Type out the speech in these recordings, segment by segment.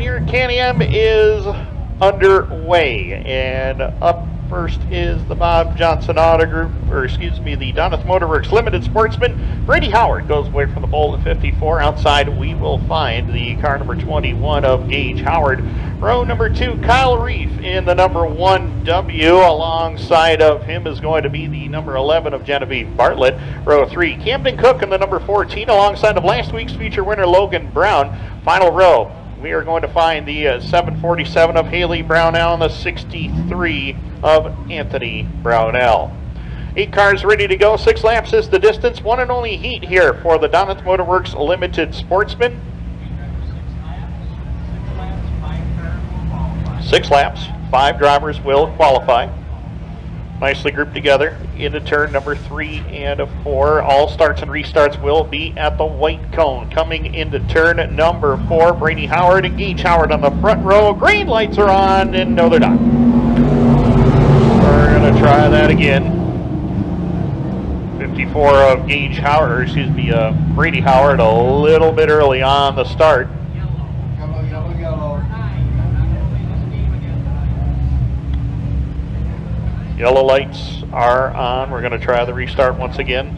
here. Can-Am is underway, and up first is the Bob Johnson Auto Group, the Doneth Motorworks Limited Sportsman. Brady Howard goes away from the pole at 54. Outside, we will find the car number 21 of Gage Howard. Row number 2, Kyle Reif in the number 1W. Alongside of him is going to be the number 11 of Genevieve Bartlett. Row 3, Camden Cook in the number 14, alongside of last week's feature winner Logan Brown. Final row, we are going to find the 747 of Haley Brownell and the 63 of Anthony Brownell. 8 cars ready to go. 6 laps is the distance. One and only heat here for the Doneth Motorworks Limited Sportsman. 6 laps, 5 drivers will qualify. Nicely grouped together into turn number 3 and 4. All starts and restarts will be at the white cone. Coming into turn number 4, Brady Howard and Gage Howard on the front row. Green lights are on, and no, they're not. We're going to try that again. 54 of Gage Howard, Brady Howard, a little bit early on the start. Yellow lights are on. We're going to try the restart once again.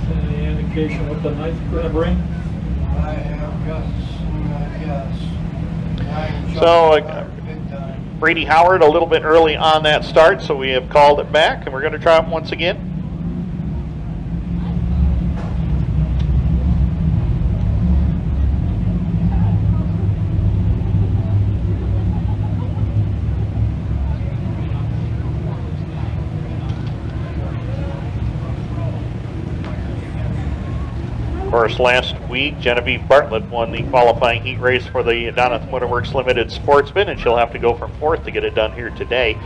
Any indication what the night's going to bring? I have got yes. So Brady Howard a little bit early on that start, so we have called it back, and we're going to try it once again. Of course, last week, Genevieve Bartlett won the qualifying heat race for the Doneth Motorworks Limited Sportsman, and she'll have to go from 4th to get it done here today.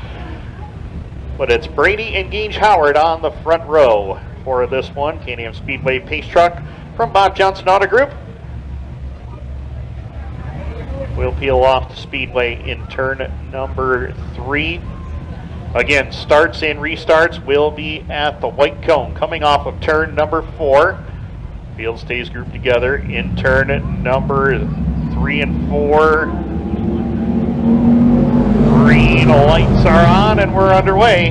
But it's Brady and Gage Howard on the front row for this one. Am Speedway Pace Truck from Bob Johnson Auto Group. We'll peel off the Speedway in turn number 3. Again, starts and restarts will be at the white cone. Coming off of turn number 4. Field stays grouped together in turn number 3 and 4. Green lights are on, and we're underway.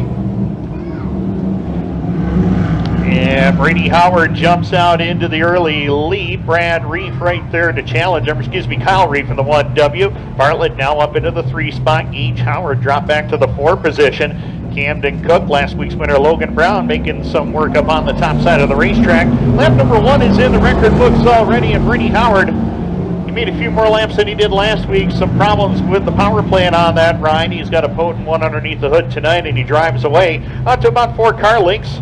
And Brady Howard jumps out into the early lead. Brad Reif right there to challenge him. Kyle Reif in the 1W. Bartlett now up into the 3 spot. Gage Howard dropped back to the 4 position. Camden Cook, last week's winner Logan Brown, making some work up on the top side of the racetrack. Lap number 1 is in the record books already, and Brady Howard, he made a few more laps than he did last week. Some problems with the power plant on that ride. He's got a potent one underneath the hood tonight, and he drives away out to about 4 car lengths.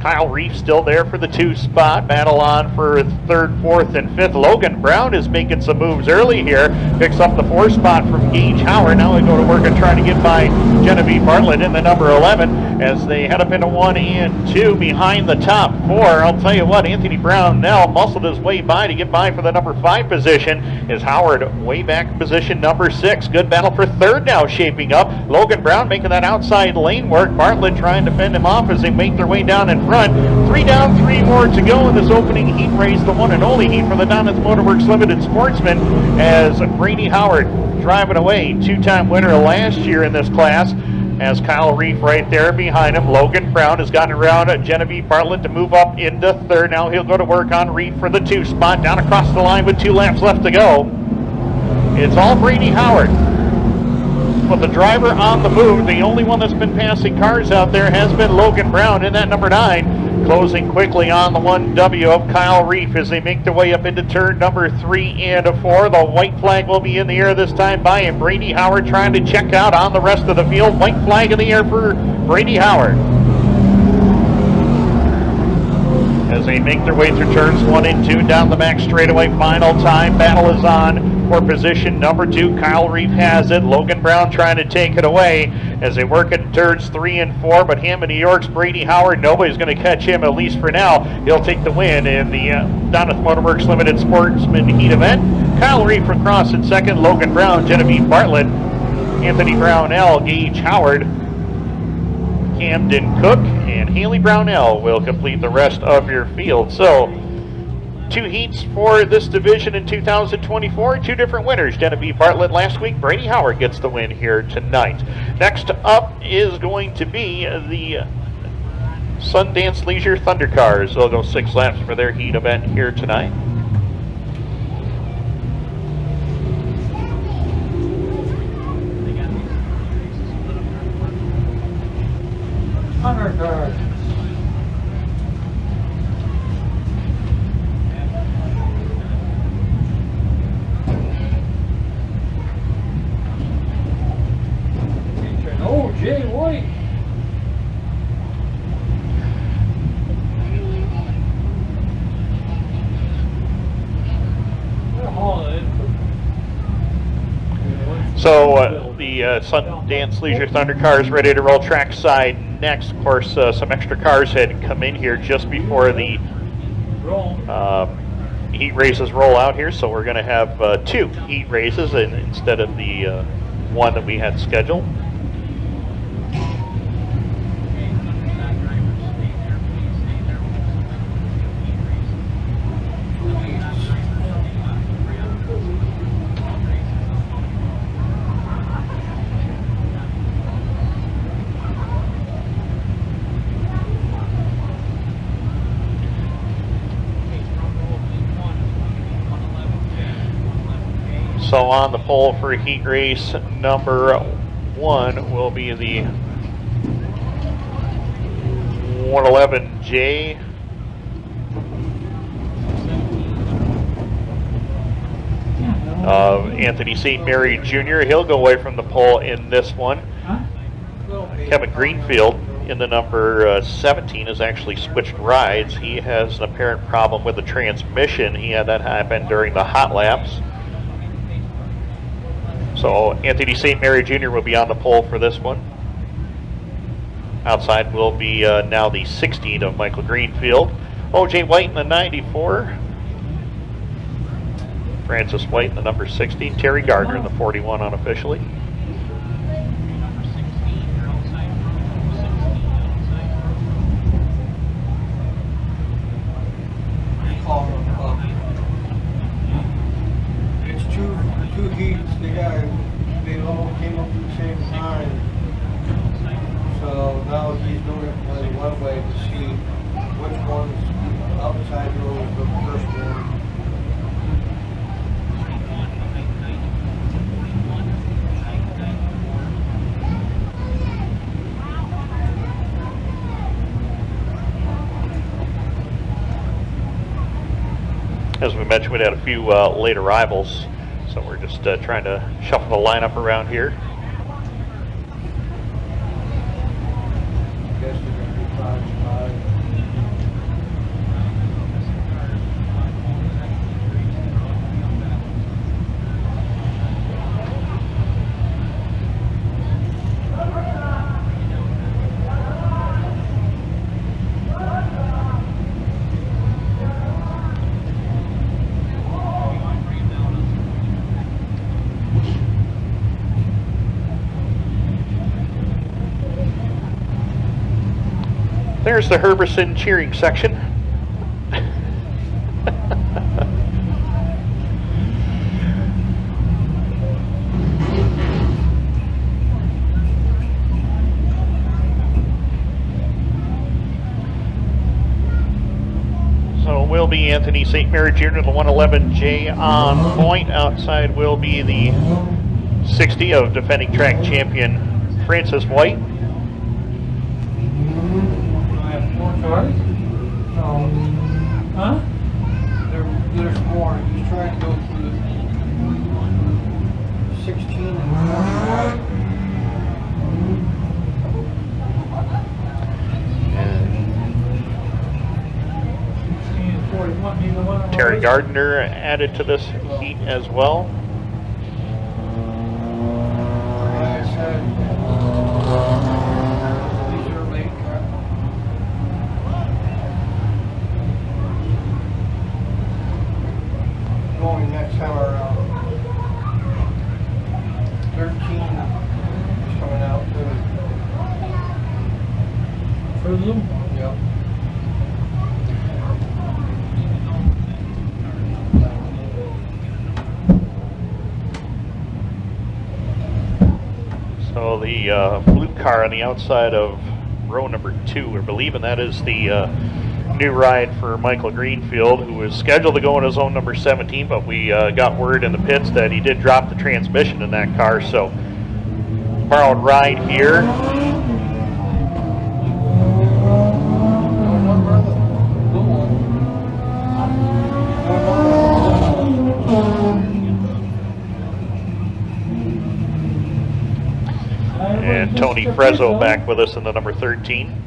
Kyle Reif still there for the 2 spot. Battle on for 3rd, 4th, and 5th. Logan Brown is making some moves early here. Picks up the 4 spot from Gage Howard. Now they go to work and try to get by Genevieve Bartlett in the number 11 as they head up into 1 and 2 behind the top 4. I'll tell you what, Anthony Brownell muscled his way by to get by for the number 5 position. Is Howard way back in position number 6. Good battle for 3rd now shaping up. Logan Brown making that outside lane work. Bartlett trying to fend him off as they make their way down in front. 3 down, 3 more to go in this opening heat race, the one and only heat for the Doneth Motorworks Limited Sportsman, as Brady Howard driving away. 2-time winner last year in this class, as Kyle Reif right there behind him. Logan Brown has gotten around Genevieve Bartlett to move up into 3rd. Now he'll go to work on Reif for the 2 spot, down across the line with 2 laps left to go. It's all Brady Howard. But the driver on the move, the only one that's been passing cars out there, has been Logan Brown in that number 9. Closing quickly on the 1W of Kyle Reif as they make their way up into turn number 3 and 4. The white flag will be in the air this time by him. Brady Howard trying to check out on the rest of the field. White flag in the air for Brady Howard. As they make their way through turns 1 and 2 down the back straightaway. Final time. Battle is on for position number 2. Kyle Reif has it. Logan Brown trying to take it away as they work in turns 3 and 4. But him and New York's Brady Howard, nobody's going to catch him, at least for now. He'll take the win in the Doneth Motorworks Limited Sportsman Heat event. Kyle Reif across in 2nd. Logan Brown, Genevieve Bartlett, Anthony Brownell, Gage Howard, Camden Cook, and Haley Brownell will complete the rest of your field. So 2 heats for this division in 2024. 2 different winners. Genevieve Bartlett last week. Brady Howard gets the win here tonight. Next up is going to be the Sundance Leisure ThunderCars. They'll go 6 laps for their heat event here tonight. ThunderCar. Oh, Jay White. So the Sundance Leisure ThunderCar is ready to roll trackside next. Of course, some extra cars had come in here just before the heat races roll out here, so we're going to have 2 heat races instead of the 1 that we had scheduled. So on the pole for heat race number 1 will be the 111J. Anthony St. Mary Jr. He'll go away from the pole in this one. Kevin Greenfield in the number 17 has actually switched rides. He has an apparent problem with the transmission. He had that happen during the hot laps. So Anthony St. Mary Jr. will be on the pole for this one. Outside will be now the 16 of Michael Greenfield. O.J. White in the 94. Francis White in the number 60. Terry Gardner in the 41 unofficially. It's two heats. They all came up at the same time. So now he's doing it one way to see which one's outside road is the first one. As we mentioned, we had a few late arrivals, so we're just trying to shuffle the lineup around here. Guess they're going to be 5-5. There's the Herberson cheering section. So it will be Anthony St. Mary Jr., the 111J on point. Outside will be the 60 of defending track champion Francis White. Cars? No. Huh? There's more. He's trying to go through the 16 and 41. Terry Gardner added to this heat as well. Like I said, these are late cars. Going next time around. 13 is coming out too. For them? Yep. So the blue car on the outside of row number 2, we're believing that is the new ride for Michael Greenfield, who was scheduled to go in his own number 17, but we got word in the pits that he did drop the transmission in that car, so borrowed ride here. And Tony Frezzo back with us in the number 13.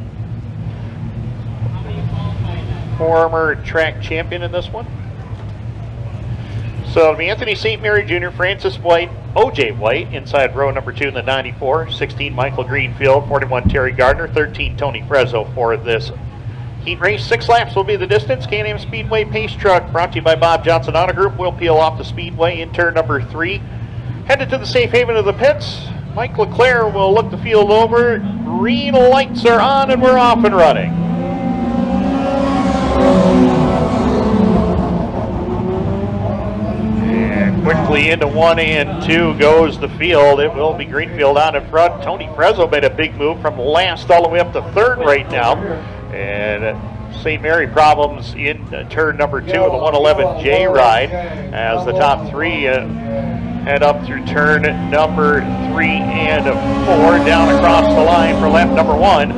Former track champion in this one. So it'll be Anthony St. Mary Jr., Francis White, OJ White inside row number 2 in the 94, 16 Michael Greenfield, 41 Terry Gardner, 13 Tony Frezzo for this heat race. 6 laps will be the distance. Am Speedway Pace Truck brought to you by Bob Johnson Auto Group. We'll peel off the Speedway in turn number 3. Headed to the safe haven of the pits. Mike LeClaire will look the field over. Green lights are on and we're off and running. And quickly into 1 and 2 goes the field. It will be Greenfield out in front. Tony Frezzo made a big move from last all the way up to 3rd right now. And St. Mary problems in turn number 2 of the 111J ride as the top 3 head up through turn number 3 and 4, down across the line for lap number 1.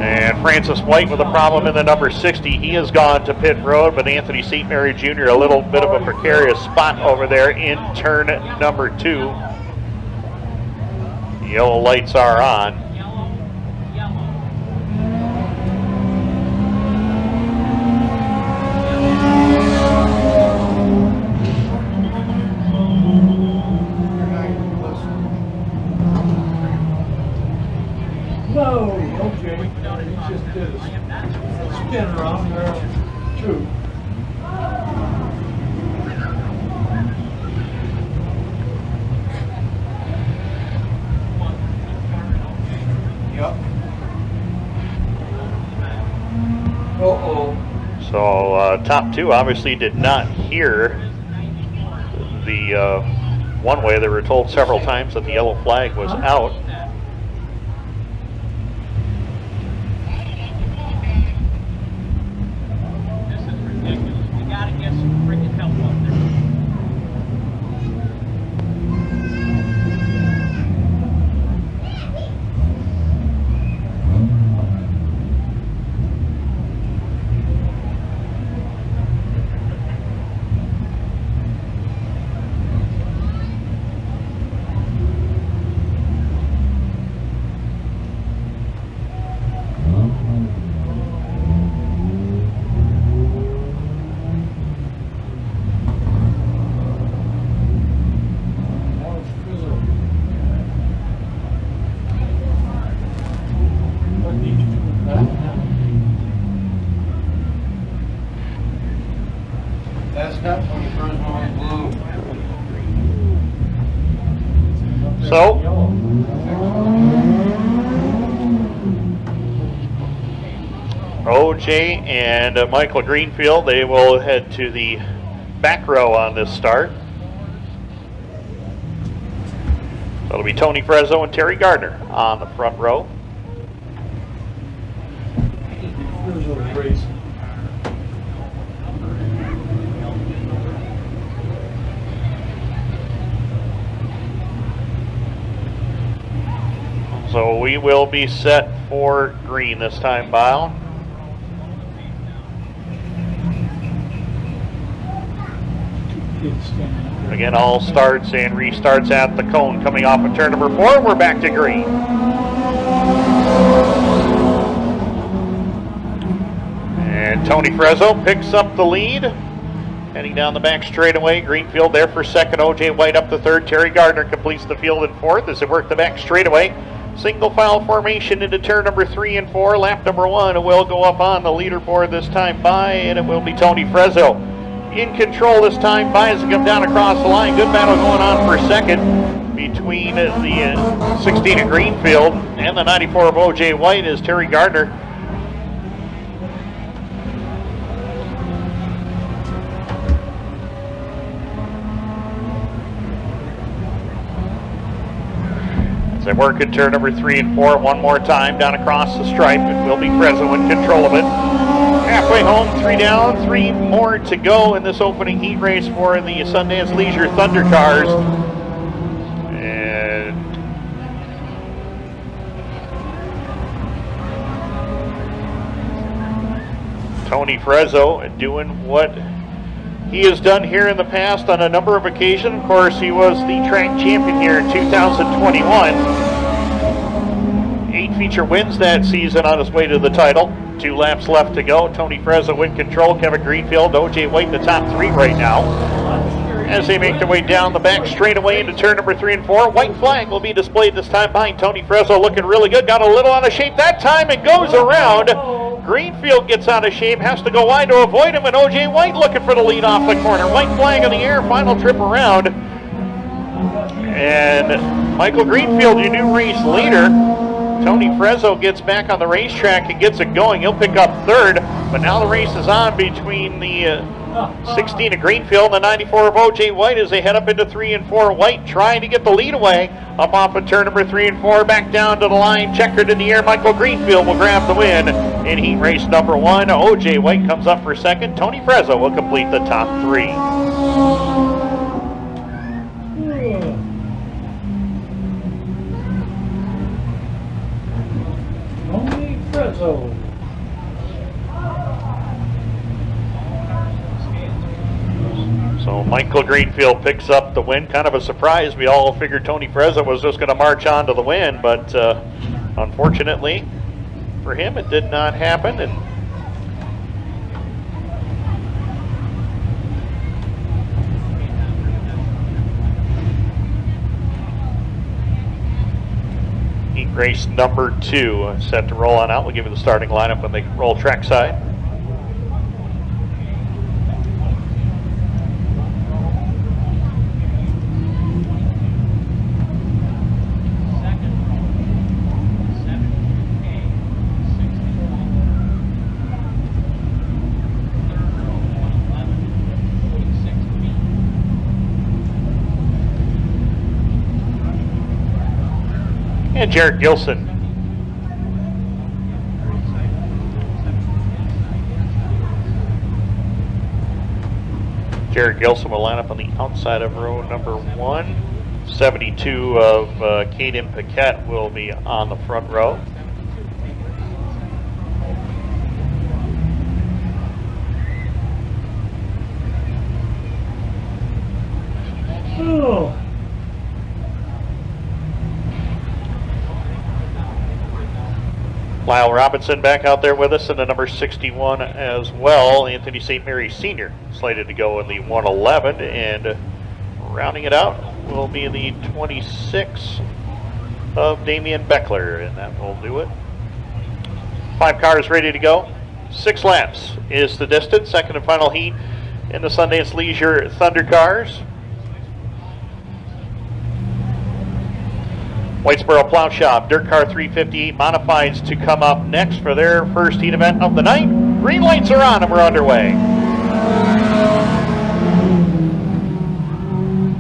And Francis White with a problem in the number 60. He has gone to pit road, but Anthony St. Mary Jr. a little bit of a precarious spot over there in turn number 2. Yellow lights are on. No, OJ, he just did a spin around there, 2. Yep. Uh-oh. So top 2 obviously did not hear the one-way. They were told several times that the yellow flag was out. So, OJ and Michael Greenfield, they will head to the back row on this start. That'll be Tony Frezzo and Terry Gardner on the front row. So we will be set for green this time, Bile. Again, all starts and restarts at the cone coming off of turn number 4. We're back to green. And Tony Frezzo picks up the lead. Heading down the back straightaway. Greenfield there for 2nd. OJ White up to 3rd. Terry Gardner completes the field in 4th as they work the back straightaway. Single file formation into turn number 3 and 4. Lap number 1 will go up on the leaderboard this time by, and it will be Tony Frezzo in control this time by as they come down across the line. Good battle going on for 2nd between the 16 of Greenfield and the 94 of OJ White as Terry Gardner They work in turn number 3 and 4 one more time down across the stripe. It will be Frezzo in control of it. Halfway home, 3 down, 3 more to go in this opening heat race for the Sundance Leisure ThunderCars. And Tony Frezzo doing what he has done here in the past on a number of occasions. Of course, he was the track champion here in 2021. 8 feature wins that season on his way to the title. 2 laps left to go. Tony Frezzo in control. Kevin Greenfield, O.J. White in the top 3 right now. As they make their way down the back straightaway into turn number 3 and 4. White flag will be displayed this time behind Tony Frezzo, looking really good. Got a little out of shape that time and goes around. Greenfield gets out of shape, has to go wide to avoid him, and O.J. White looking for the lead off the corner. White flag in the air, final trip around. And Michael Greenfield, your new race leader. Tony Frezzo gets back on the racetrack and gets it going. He'll pick up 3rd, but now the race is on between the 16 of Greenfield and the 94 of O.J. White as they head up into 3 and 4. White trying to get the lead away. Up off of turn number 3 and 4, back down to the line, checkered in the air. Michael Greenfield will grab the win in heat race number 1. O.J. White comes up for 2nd. Tony Frezzo will complete the top 3. Tony Frezzo. So Michael Greenfield picks up the win. Kind of a surprise. We all figured Tony Frezzo was just going to march on to the win, but unfortunately for him, it did not happen. And heat race number 2 set to roll on out. We'll give you the starting lineup when they roll trackside. And Jared Gilson. Jared Gilson will line up on the outside of row number 1. 72 of Caden Paquette will be on the front row. Oh. Lyle Robinson back out there with us in the number 61 as well. Anthony St. Mary Sr. slated to go in the 111, and rounding it out will be the 26 of Damien Bechler, and that will do it. 5 cars ready to go. 6 laps is the distance. Second and final heat in the Sundance Leisure ThunderCars. Whitesboro Plow Shop, Dirt Car 358 Modifieds to come up next for their first heat event of the night. Green lights are on and we're underway.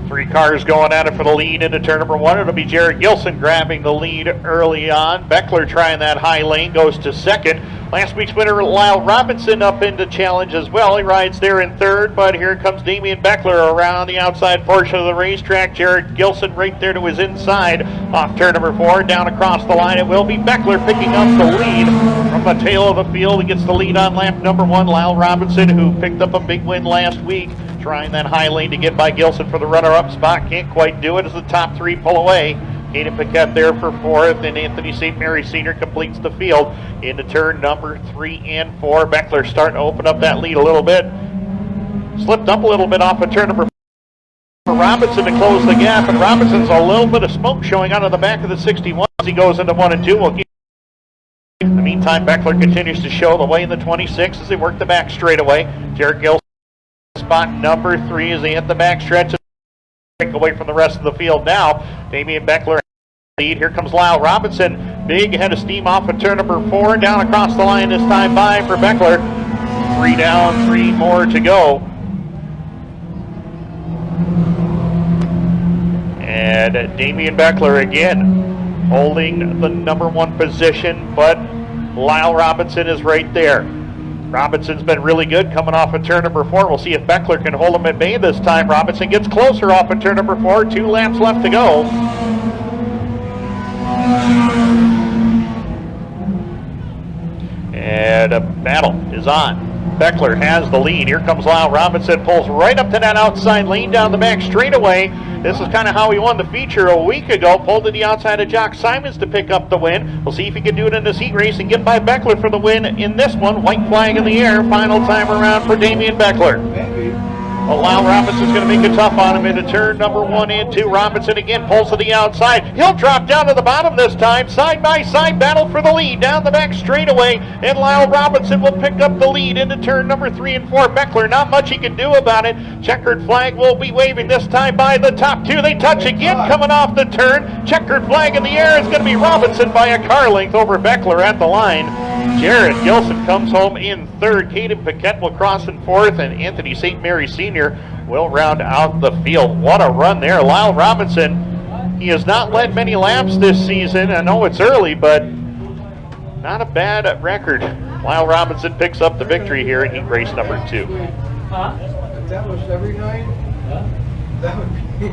3 cars going at it for the lead into turn number 1. It'll be Jared Gilson grabbing the lead early on. Bechler trying that high lane, goes to 2nd. Last week's winner, Lyle Robinson, up into challenge as well. He rides there in 3rd, but here comes Damien Bechler around the outside portion of the racetrack. Jared Gilson right there to his inside. Off turn number 4, down across the line. It will be Bechler picking up the lead from the tail of the field. He gets the lead on lap number 1. Lyle Robinson, who picked up a big win last week, trying that high lane to get by Gilson for the runner-up spot. Can't quite do it as the top 3 pull away. Caden Paquette there for 4th, and Anthony St. Mary Sr. completes the field into turn number 3 and 4. Bechler starting to open up that lead a little bit. Slipped up a little bit off of turn number 4 for Robinson to close the gap, and Robinson's a little bit of smoke showing out of the back of the 61 as he goes into 1 and 2. We'll keep. In the meantime, Bechler continues to show the way in the 26 as they work the back straightaway. Jared Gilson spot number 3 as they hit the back stretch. Break away from the rest of the field now. Damien Bechler lead. Here comes Lyle Robinson. Big head of steam off of turn number 4. Down across the line this time by for Bechler. 3 down, 3 more to go. And Damien Bechler again holding the number 1 position, but Lyle Robinson is right there. Robinson's been really good coming off of turn number 4. We'll see if Bechler can hold him at bay this time. Robinson gets closer off of turn number 4. 2 laps left to go. And a battle is on. Bechler has the lead. Here comes Lyle Robinson, pulls right up to that outside lane down the back straightaway. This is kind of how he won the feature a week ago. Pulled to the outside of Jock Simons to pick up the win. We'll see if he can do it in this heat race and get by Bechler for the win in this one. White flag in the air. Final time around for Damien Bechler. Maybe. Well, Lyle Robinson's going to make it tough on him into turn number 1 and 2. Robinson again pulls to the outside. He'll drop down to the bottom this time. Side by side battle for the lead down the back straightaway. And Lyle Robinson will pick up the lead into turn number 3 and 4. Bechler, not much he can do about it. Checkered flag will be waving this time by the top 2. They touch again coming off the turn. Checkered flag in the air is going to be Robinson by a car length over Bechler at the line. Jared Gilson comes home in 3rd. Caden Paquette will cross in 4th, and Anthony St. Mary Sr. will round out the field. What a run there. Lyle Robinson, he has not led many laps this season. I know it's early, but not a bad record. Lyle Robinson picks up the victory here in heat race number 2. Huh? If that was every night, Huh? that would be.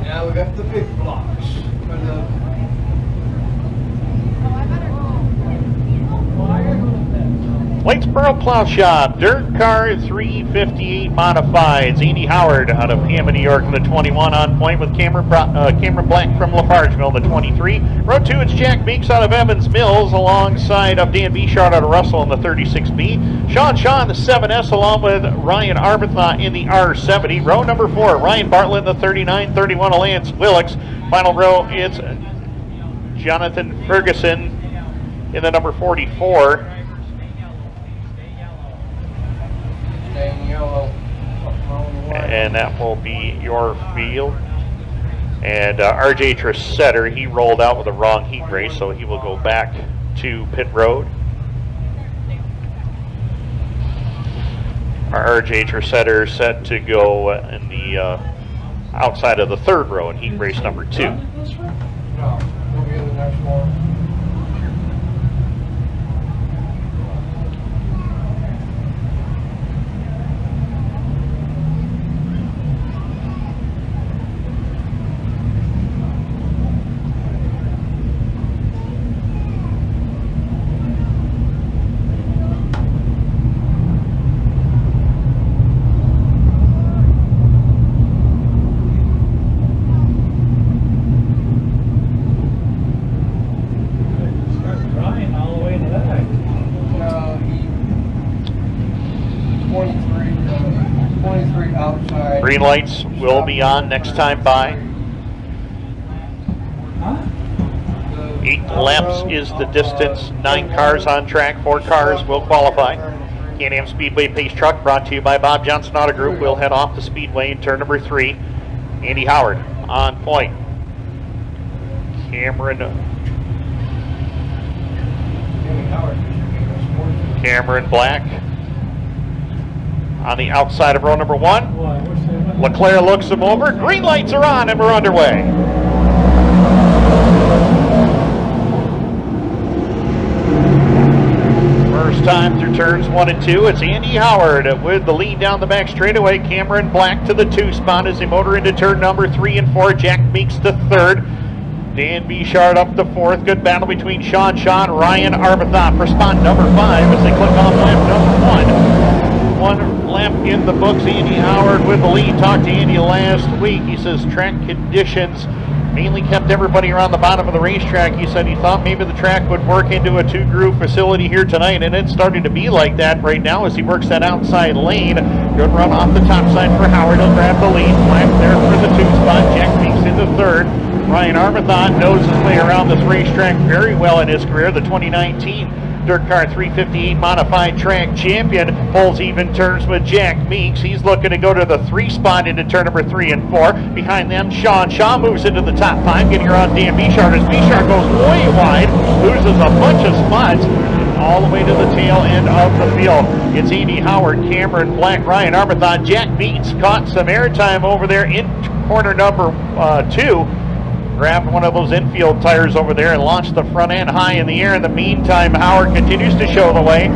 Now we got the big blocks. But, Whitesboro Plow Shop, Dirt Car 358 Modifieds. Andy Howard out of Hammond, New York in the 21 on point with Cameron Black from Lafargeville in the 23. Row 2, it's Jack Meeks out of Evans Mills alongside of Dan Bechler out of Russell in the 36B. Sean Shaw in the 7S along with Ryan Arbuthnot in the R70. Row number 4, Ryan Bartlett in the 39, 31 Lance Willix. Final row, it's Jonathan Ferguson in the number 44. And that will be your field. And RJ Tressetter, he rolled out with a wrong heat race, so he will go back to pit road. Our RJ Tressetter set to go in the outside of the 3rd row in heat race number 2. no, we'll be in the next one. Ryan all the way to that. He 23 outside. Green lights will be on next time by. Huh? 8 laps is the distance. 9 cars on track. 4 cars will qualify. Am Speedway Pace Truck brought to you by Bob Johnson Auto Group. We'll head off the Speedway in turn number 3. Andy Howard on point. Cameron Black on the outside of row number 1. LeClaire looks him over. Green lights are on and we're underway. First time through turns 1 and 2. It's Andy Howard with the lead down the back straightaway. Cameron Black to the 2 spot as they motor into turn number 3 and 4. Jack Meeks to 3rd. Dan Bechler up to 4th. Good battle between Sean Shaw and Ryan Arbuthnot for spot number 5 as they click off lap number 1. 1 lap in the books. Andy Howard with the lead. Talked to Andy last week. He says track conditions mainly kept everybody around the bottom of the racetrack. He said he thought maybe the track would work into a 2-groove facility here tonight, and it's starting to be like that right now as he works that outside lane. Good run off the top side for Howard. He'll grab the lead. Flat there for the 2 spot. Jack Meeks into 3rd. Ryan Arbuthnot knows his way around this racetrack very well in his career. The 2019 Dirt Car 358 Modified Track Champion pulls even turns with Jack Meeks. He's looking to go to the 3 spot into turn number 3 and 4. Behind them, Sean Shaw moves into the top 5, getting around Dan Bechler as Bechler goes way wide, loses a bunch of spots, all the way to the tail end of the field. It's Andy Howard, Cameron Black, Ryan Arbuthnot. Jack Meeks caught some airtime over there in corner number 2. grabbed one of those infield tires over there and launched the front end high in the air. In the meantime, Howard continues to show the way.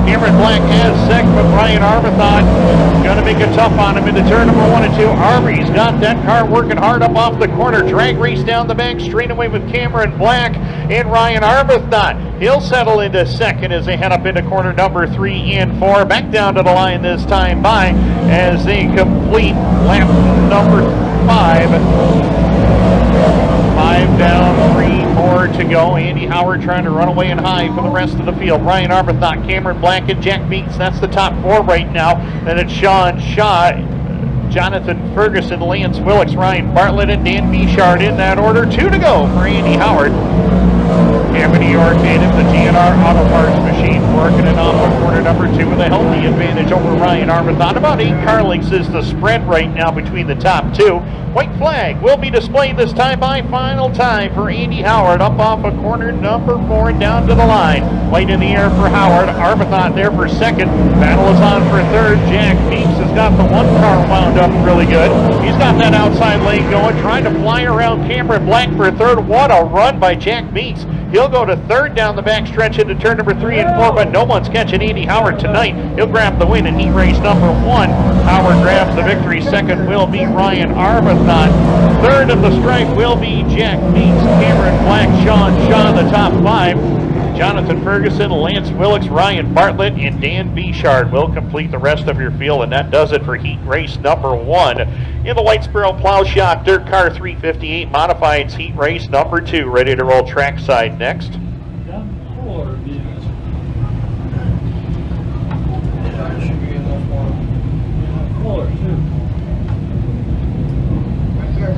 Cameron Black has second, but Ryan Arbuthnot going to make it tough on him into turn number 1 and 2. Arby's got that car working hard up off the corner. Drag race down the back straightaway with Cameron Black and Ryan Arbuthnot. He'll settle into second as they head up into corner number 3 and 4. Back down to the line this time by as they complete lap number 5. 5 down, 3 more to go. Andy Howard trying to run away and high for the rest of the field. Ryan Arbuthnot, Cameron Black, and Jack Meeks. That's the top 4 right now. Then it's Sean Shaw, Jonathan Ferguson, Lance Willicks, Ryan Bartlett, and Dan Bechler in that order. 2 to go for Andy Howard. Cameron New York native, the GNR Auto Parts machine, working it off of corner number 2 with a healthy advantage over Ryan Arbuthnot. About 8 car lengths is the spread right now between the top 2. White flag will be displayed this time by final time for Andy Howard up off of corner number 4 and down to the line. White in the air for Howard. Arbuthnot there for second. Battle is on for third. Jack Meeks has got the 1 car wound up really good. He's got that outside lane going, trying to fly around Cameron Black for third. What a run by Jack Meeks. He'll go to third down the back stretch into turn number 3 and 4, but no one's catching Andy Howard tonight. He'll grab the win in heat race number 1. Howard grabs the victory. Second will be Ryan Arbuthnot. Third at the stripe will be Jack Meeks, Cameron Black, Sean Shaw, the top 5. Jonathan Ferguson, Lance Willicks, Ryan Bartlett, and Dan Bechler will complete the rest of your field, and that does it for heat race number 1. In the Whitesboro Plow Shop Dirt Car 358 Modifieds heat race number 2. Ready to roll trackside next. Down 4, Venus. That should be in this one. 4, too. Right there.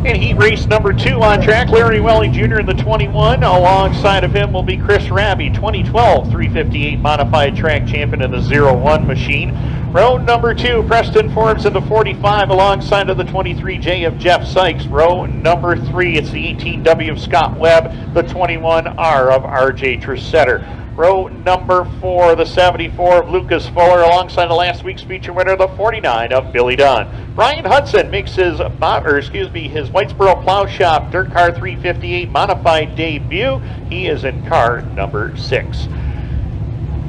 In heat race number 2 on track, Larry Welling Jr. in the 21. Alongside of him will be Chris Raabe, 2012 358 Modified Track Champion in the 01 machine. Row number 2, Preston Forbes in the 45 alongside of the 23J of Jeff Sykes. Row number 3, it's the 18W of Scott Webb, the 21R of RJ Tressetter. Row number 4, the 74 of Lucas Fuller, alongside of last week's feature winner, the 49 of Billy Dunn. Brian Hudson makes his Whitesboro Plow Shop Dirt Car 358 Modified debut. He is in car number 6.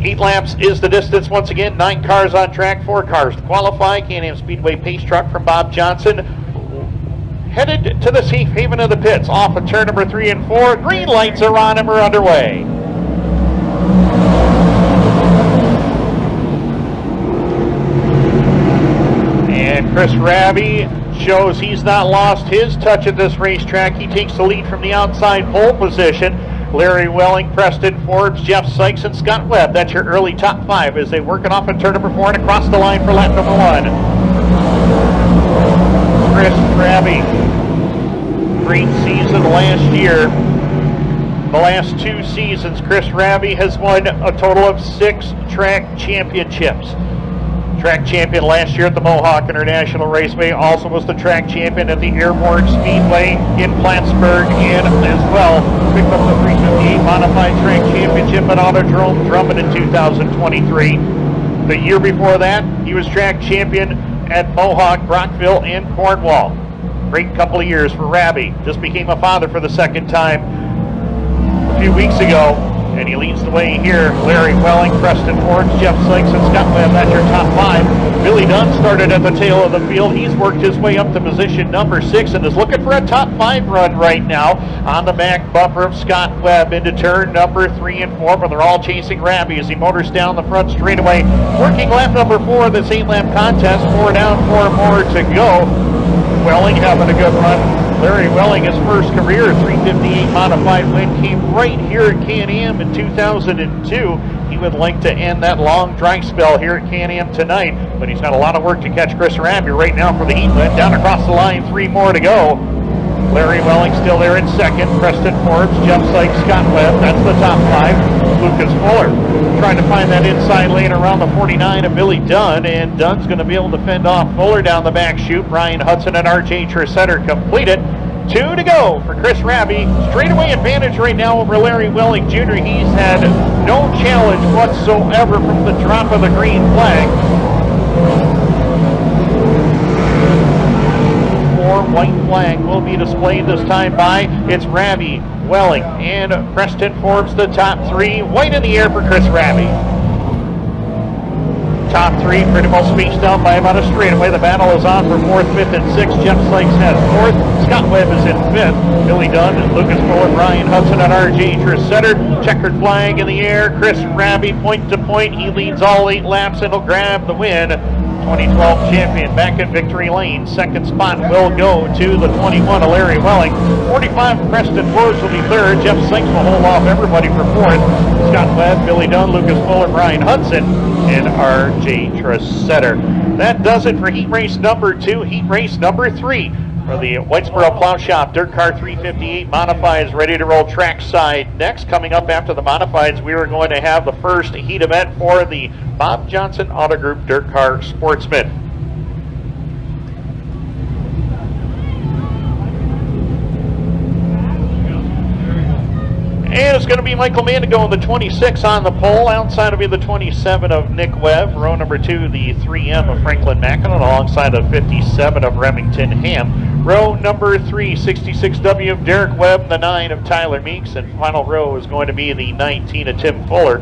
8 laps is the distance once again. 9 cars on track, 4 cars to qualify. Can-Am Speedway pace truck from Bob Johnson. Headed to the safe haven of the pits off of turn number 3 and 4. Green lights are on and we're underway. And Chris Raabe shows he's not lost his touch at this racetrack. He takes the lead from the outside pole position. Larry Welling, Preston Forbes, Jeff Sykes, and Scott Webb. That's your early top 5 as they work it off in turn number 4 and across the line for lap number 1. Chris Raabe, great season last year. The last 2 seasons, Chris Raabe has won a total of 6 track championships. Track champion last year at the Mohawk International Raceway, also was the track champion at the Airborne Speedway in Plattsburgh, and as well picked up the 358 Modified Track Championship at Autodrome Drummond in 2023. The year before that, he was track champion at Mohawk, Brockville, and Cornwall. Great couple of years for Raabe. Just became a father for the 2nd time a few weeks ago. And he leads the way here. Larry Welling, Preston Forbes, Jeff Sykes, and Scott Webb. That's your top 5. Billy Dunn started at the tail of the field. He's worked his way up to position number 6 and is looking for a top 5 run right now on the back bumper of Scott Webb into turn number 3 and 4. But they're all chasing Raabe as he motors down the front straightaway. Working lap number 4 of this 8-lap contest. 4 down, 4 more to go. Welling having a good run. Larry Welling, his first career 358 Modified win came right here at Can-Am in 2002. He would like to end that long dry spell here at Can-Am tonight, but he's got a lot of work to catch Chris Raabe right now for the heat win. Down across the line, 3 more to go. Larry Welling still there in second. Preston Forbes, Jeff Sykes, Scott Webb. That's the top 5. Lucas Fuller trying to find that inside lane around the 49 of Billy Dunn, and Dunn's going to be able to fend off Fuller down the back chute. Brian Hudson and RJ Tressetter completed. 2 to go for Chris Raabe. Straightaway advantage right now over Larry Welling Jr. He's had no challenge whatsoever from the drop of the green flag. white flag will be displayed this time by, it's Raabe, Welling, and Preston Forbes, the top three. White in the air for Chris Raabe. Top three pretty well spaced out by about a straightaway. The battle is on for fourth, fifth, and sixth. Jeff Sykes has fourth. Scott Webb is in fifth. Billy Dunn, Lucas Fuller, Ryan Hudson on RJ Tresetter. Checkered flag in the air. Chris Raabe, point to point. He leads all 8 laps and will grab the win. 2012 champion back in victory lane. Second spot will go to the 21, Larry Welling. 45, Preston Forbes will be third. Jeff Sykes will hold off everybody for fourth. Scott Webb, Billy Dunn, Lucas Fuller, Ryan Hudson, and RJ Tresetter. That does it for heat race number 2. Heat race number 3 for the Whitesboro Plow Shop Dirt Car 358 Modifieds ready to roll trackside. Next, coming up after the Modifieds, we are going to have the first heat event for the Bob Johnson Auto Group Dirt Car Sportsman. And it's going to be Michael Mandigo in the 26 on the pole. Outside will be the 27 of Nick Webb. Row number 2, the 3M of Franklin Mackinnon, alongside the 57 of Remington Ham. Row number 3, 66W of Derek Webb, the 9 of Tyler Meeks. And final row is going to be the 19 of Tim Fuller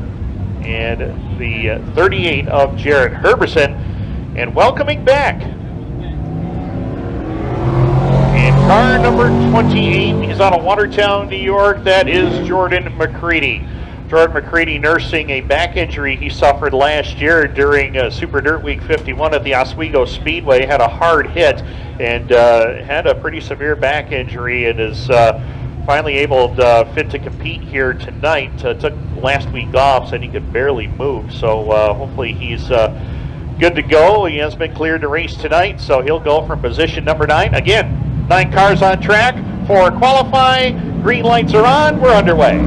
and the 38 of Jared Herbison. And welcoming back in car number 28, he's out of Watertown, New York. That is Jordan McCready. Jordan McCready nursing a back injury he suffered last year during Super Dirt Week 51 at the Oswego Speedway. Had a hard hit and had a pretty severe back injury, and is finally able to fit to compete here tonight. Took last week off, said he could barely move, so hopefully he's good to go. He has been cleared to race tonight, so he'll go from position number 9. Again, 9 cars on track for qualifying. Green lights are on. We're underway.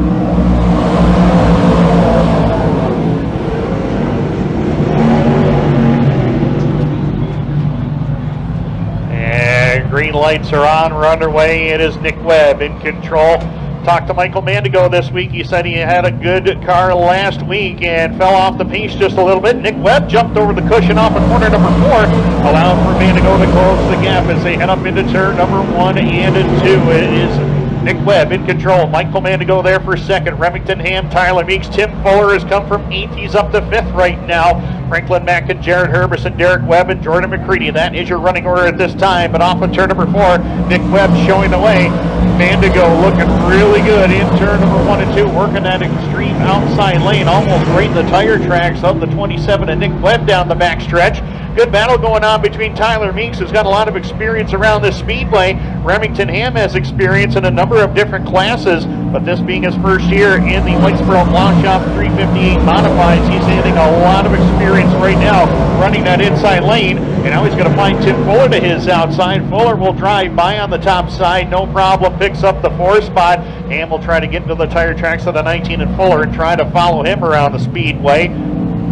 And green lights are on. We're underway. It is Nick Webb in control. Talked to Michael Mandigo this week. He said he had a good car last week and fell off the pace just a little bit. Nick Webb jumped over the cushion off of corner number 4, allowed for Mandigo to close the gap as they head up into turn number 1 and 2. It is Nick Webb in control. Michael Mandigo there for second. Remington Ham, Tyler Meeks. Tim Fuller has come from 8th. He's up to 5th right now. Franklin Mackinnon, Jared Herbison, Derek Webb, and Jordan McCready. That is your running order at this time. But off of turn number 4, Nick Webb showing the way. Mandigo looking really good in turn number 1 and 2, working that extreme outside lane, almost right in the tire tracks of the 27 and Nick Webb down the back stretch. Good battle going on between Tyler Meeks, who's got a lot of experience around this speedway. Remington Ham has experience in a number of different classes, but this being his first year in the Whitesboro Plow Shop 358 Modifieds, he's adding a lot of experience right now running that inside lane, and now he's going to find Tim Fuller to his outside. Fuller will drive by on the top side, no problem, picks up the 4 spot. Ham will try to get into the tire tracks of the 19 and Fuller and try to follow him around the speedway.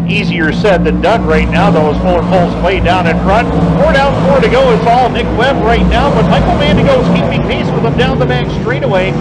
Easier said than done right now, though, as Fuller pulls way down in front. 4 down, 4 to go. It's all Nick Webb right now, but Michael Mandigo is keeping pace with him down the back straightaway.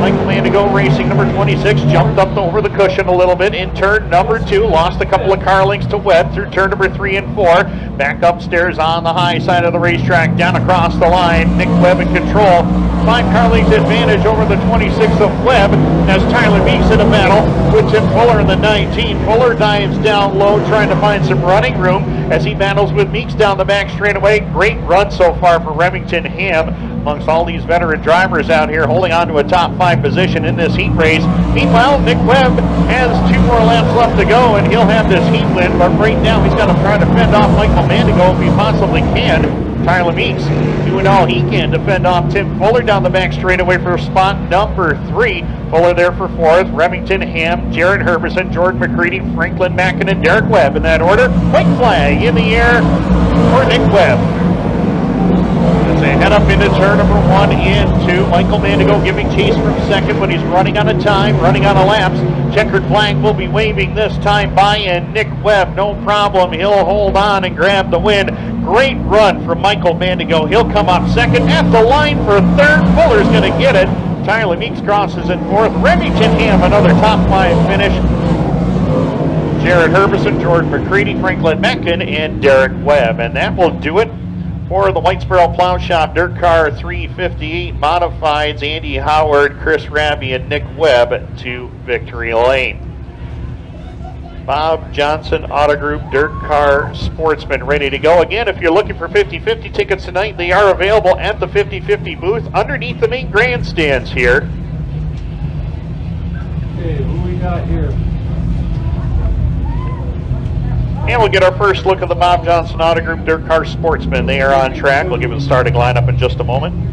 Michael Mandigo, racing number 26, jumped up over the cushion a little bit in turn number 2, lost a couple of car lengths to Webb through turn number 3 and 4. Back upstairs on the high side of the racetrack, down across the line. Nick Webb in control. 5 car lengths advantage over the 26 of Webb as Tyler Meeks in a battle with Tim Fuller in the 19. Fuller dives down low, trying to find some running room as he battles with Meeks down the back straightaway. Great run so far for Remington Ham amongst all these veteran drivers out here, holding on to a top 5 position in this heat race. Meanwhile, Nick Webb has 2 more laps left to go, and he'll have this heat win, but right now he's got to try to fend off Michael Mandigo if he possibly can. Tyler Meeks doing all he can to fend off Tim Fuller down the back straightaway for spot number 3. Fuller there for 4th. Remington Ham, Jared Herbison, Jordan McCready, Franklin Mackinnon, and Derek Webb in that order. White flag in the air for Nick Webb. As they head up into turn number 1 and 2, Michael Mandigo giving chase from second, but he's running out of time, running out of laps. Checkered flag will be waving this time by, and Nick Webb, no problem. He'll hold on and grab the win. Great run from Michael Mandigo. He'll come up second at the line for 3rd. Fuller's going to get it. Tyler Meeks crosses in 4th. Remington Ham, another top 5 finish. Jared Herbison, Jordan McCready, Franklin Mackinnon, and Derek Webb. And that will do it For the Whitesboro Plow Shop Dirt Car 358 Modifieds, Andy Howard, Chris Raabe, and Nick Webb to victory lane. Bob Johnson Auto Group Dirt Car Sportsman ready to go. Again, if you're looking for 50-50 tickets tonight, they are available at the 50-50 booth underneath the main grandstands here. Okay, who we got here? And we'll get our first look at the Bob Johnson Auto Group Dirt Car Sportsman. They are on track. We'll give you the starting lineup in just a moment.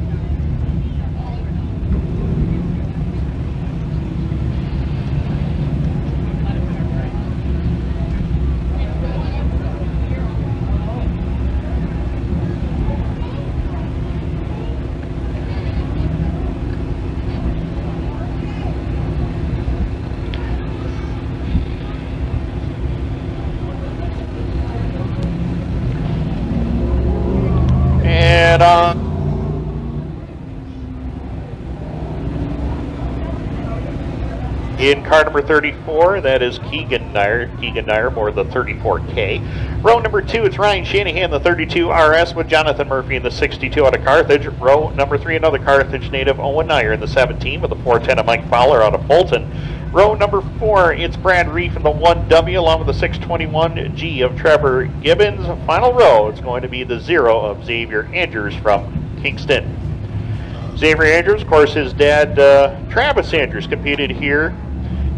In car number 34, that is Keegan Nyer. Keegan Nyer aboard the 34K. Row number 2, it's Ryan Shanahan, the 32 RS, with Jonathan Murphy in the 62 out of Carthage. Row number 3, another Carthage native, Owen Nyer in the 17, with the 410 of Mike Fowler out of Fulton. Row number 4, it's Brad Reif in the 1W, along with the 621G of Trevor Gibbons. Final row, it's going to be the 0 of Xavier Andrews from Kingston. Xavier Andrews, of course, his dad, Travis Andrews, competed here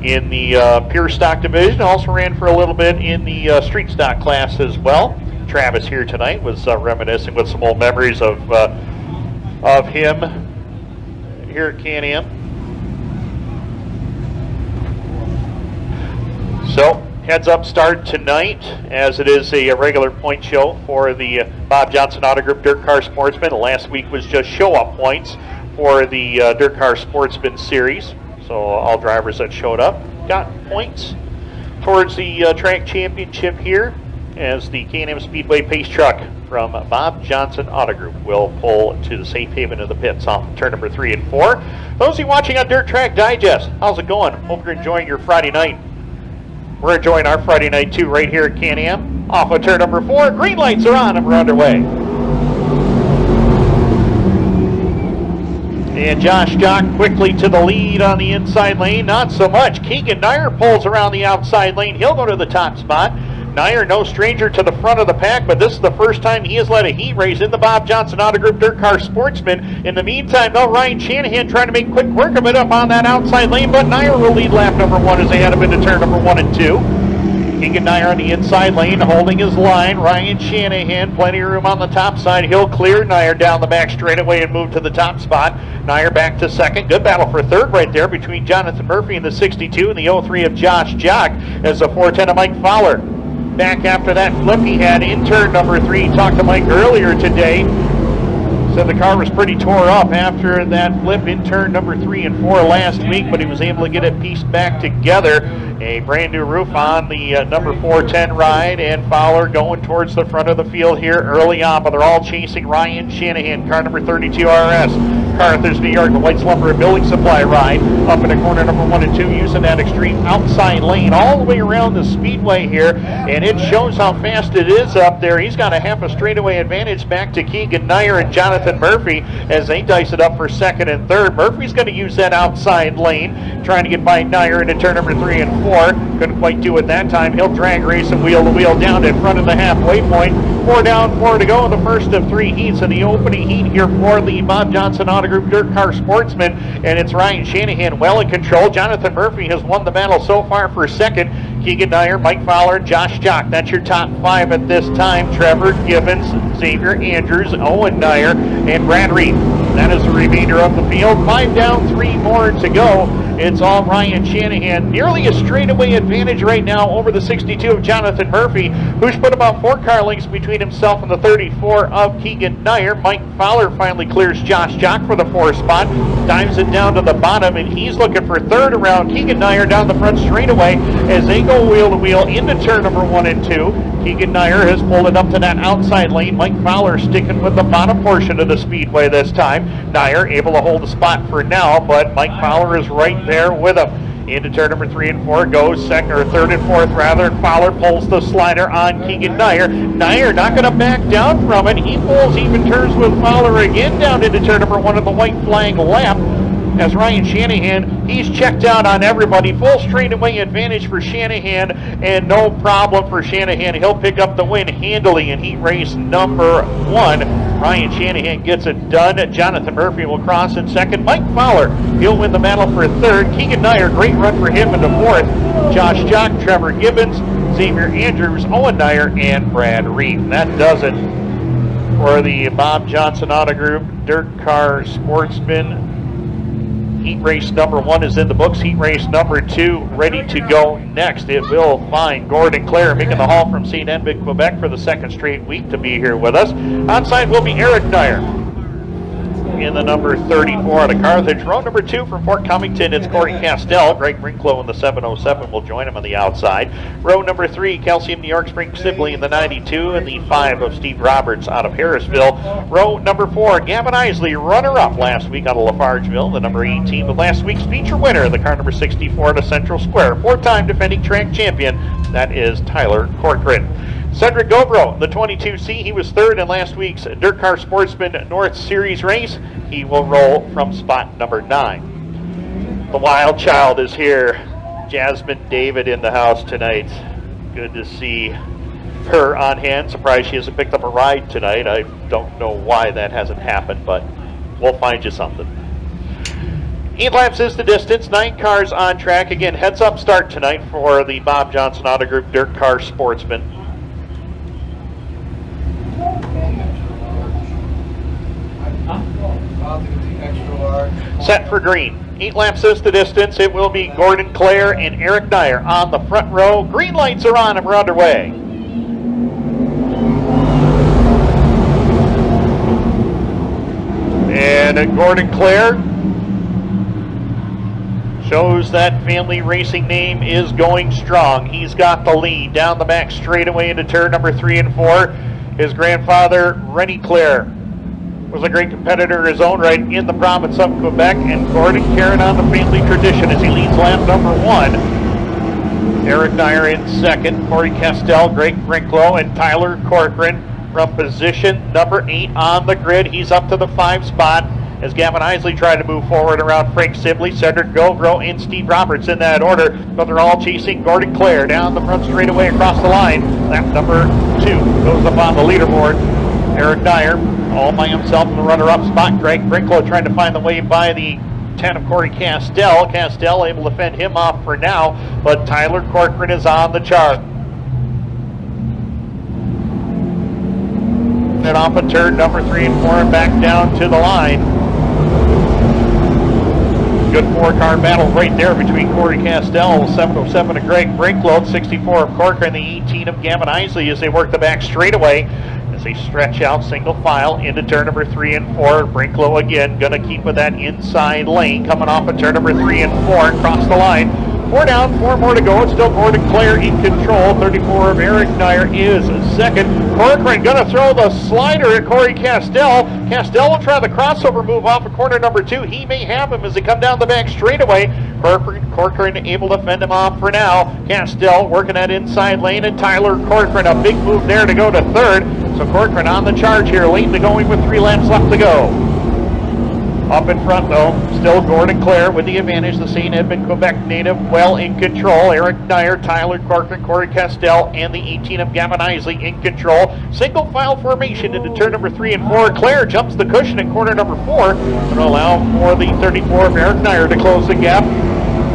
in the pure stock division. Also ran for a little bit in the street stock class as well. Travis here tonight was reminiscing with some old memories of him here at Can-Am. So, heads up start tonight, as it is a regular point show for the Bob Johnson Auto Group Dirt Car Sportsman. Last week was just show-up points for the Dirt Car Sportsman Series. So all drivers that showed up got points towards the track championship here, as the Am Speedway Pace Truck from Bob Johnson Auto Group will pull to the safe haven of the pits off of turn number 3 and 4. Those of you watching on Dirt Track Digest, how's it going? Hope you're enjoying your Friday night. We're enjoying our Friday night too right here at Can-Am. Off of turn number 4, green lights are on and we're underway. And Josh Jock quickly to the lead on the inside lane. Not so much. Keegan Nyer pulls around the outside lane. He'll go to the top spot. Nyer, no stranger to the front of the pack, but this is the first time he has led a heat race in the Bob Johnson Auto Group Dirt Car Sportsman. In the meantime, though, Ryan Shanahan trying to make quick work of it up on that outside lane, but Nyer will lead lap number 1 as they head up into turn number 1 and 2. Keegan Nyer on the inside lane, holding his line. Ryan Shanahan, plenty of room on the top side. He'll clear Nyer down the back straightaway and move to the top spot. Nyer back to second. Good battle for third right there between Jonathan Murphy and the 62 and the 03 of Josh Jock, as the 410 of Mike Fowler. Back after that flip he had in turn number 3. Talked to Mike earlier today. Said the car was pretty tore up after that flip in turn number 3 and 4 last week, but he was able to get it pieced back together. A brand new roof on the number 410 ride, and Fowler going towards the front of the field here early on, but they're all chasing Ryan Shanahan, car number 32 RS. Carthage, New York, the White's Lumber and Building Supply ride up in the corner number 1 and 2, using that extreme outside lane all the way around the speedway here, and it shows how fast it is up there. He's got a half a straightaway advantage back to Keegan Nyer and Jonathan Murphy as they dice it up for second and third. Murphy's going to use that outside lane, trying to get by Nyer into turn number 3 and 4. Couldn't quite do it that time. He'll drag race and wheel to wheel down in front of the halfway point. 4 down, 4 to go in the first of 3 heats in the opening heat here for the Bob Johnson Auto Group Dirt Car Sportsman, and it's Ryan Shanahan well in control. Jonathan Murphy has won the battle so far for second. Keegan Nyer, Mike Fowler, Josh Jock. That's your top 5 at this time. Trevor Gibbons, Xavier Andrews, Owen Nyer, and Brad Reif. That is the remainder of the field. 5 down, 3 more to go. It's all Ryan Shanahan. Nearly a straightaway advantage right now over the 62 of Jonathan Murphy, who's put about 4 car lengths between himself and the 34 of Keegan Nyer. Mike Fowler finally clears Josh Jock for the 4th spot, dives it down to the bottom, and he's looking for third around Keegan Nyer down the front straightaway as they go wheel to wheel into turn number 1 and 2. Keegan Nyer has pulled it up to that outside lane. Mike Fowler sticking with the bottom portion of the speedway this time. Nyer able to hold the spot for now, but Mike Fowler is right there with him. Into turn number 3 and 4 goes second or third and fourth rather, and Fowler pulls the slider on Keegan Nyer. Nyer not going to back down from it. He pulls even turns with Fowler again down into turn number 1 of the white flag lap. As Ryan Shanahan, he's checked out on everybody. Full straightaway advantage for Shanahan, and no problem for Shanahan. He'll pick up the win handily in heat race number 1. Ryan Shanahan gets it done. Jonathan Murphy will cross in second. Mike Fowler, he'll win the battle for third. Keegan Nyer, great run for him in the fourth. Josh Jock, Trevor Gibbons, Xavier Andrews, Owen Nyer, and Brad Reif. That does it for the Bob Johnson Auto Group Dirt Car Sportsman. Heat race number 1 is in the books. Heat race number 2 ready to go next. It will find Gordon Clare making the haul from St. Edmund, Quebec for the second straight week to be here with us. Onside will be Eric Nyer in the number 34 out of Carthage. Row number 2 from Fort Covington, it's Corey Castell. Greg Brinklow in the 707 will join him on the outside. Row number 3, Calcium New York, Spring Sibley in the 92, and the 5 of Steve Roberts out of Harrisville. Row number 4, Gavin Isley, runner-up last week out of Lafargeville, the number 18, but last week's feature winner, the car number 64 to Central Square. 4-time defending track champion, that is Tyler Corcoran. Cedric Gobro, the 22C, he was third in last week's Dirt Car Sportsman North Series race. He will roll from spot number 9. The wild child is here. Jasmine David in the house tonight. Good to see her on hand. Surprised she hasn't picked up a ride tonight. I don't know why that hasn't happened, but we'll find you something. 8 laps is the distance, 9 cars on track. Again, heads up start tonight for the Bob Johnson Auto Group Dirt Car Sportsman. Set for green. 8 laps is the distance. It will be Gordon Clare and Eric Nyer on the front row. Green lights are on and we're underway. And Gordon Clare shows that family racing name is going strong. He's got the lead down the back straightaway into turn number 3 and 4. His grandfather, Rennie Clare, was a great competitor in his own right in the province of Quebec, and Gordon carrying on the family tradition as he leads lap number 1. Eric Nyer in second, Corey Castell, Greg Brinklow, and Tyler Corcoran from position number 8 on the grid. He's up to the 5 spot as Gavin Isley tried to move forward around Frank Sibley, Cedric Gobro, and Steve Roberts in that order, but they're all chasing Gordon Clare down the front straightaway across the line. Lap number 2 goes up on the leaderboard. Eric Nyer all by himself in the runner-up spot. Greg Brinklow trying to find the way by the 10 of Corey Castell. Castell able to fend him off for now, but Tyler Corcoran is on the chart. And off of turn number 3 and 4 and back down to the line. Good 4-car battle right there between Corey Castell, 707 of Greg Brinklow, 64 of Corcoran, the 18 of Gavin Isley as they work the back straightaway. As they stretch out single file into turn number 3 and 4. Brinklow again going to keep with that inside lane coming off of turn number 3 and 4 and cross the line. 4 down, 4 more to go. It's still Gordon Clare in control. 34 of Eric Nyer is second. Corcoran going to throw the slider at Corey Castell. Castell will try the crossover move off of corner number 2. He may have him as they come down the back straightaway. Corcoran able to fend him off for now. Castell working that inside lane, and Tyler Corcoran, a big move there to go to third. So Corcoran on the charge here, late to going with 3 laps left to go. Up in front, though, still Gordon Clare with the advantage. The St. Edmund, Quebec native, well in control. Eric Nyer, Tyler Corcoran, Corey Castell, and the 18 of Gavin Isley in control. Single file formation into turn number 3 and 4. Clare jumps the cushion in corner number 4 and allow for the 34 of Eric Nyer to close the gap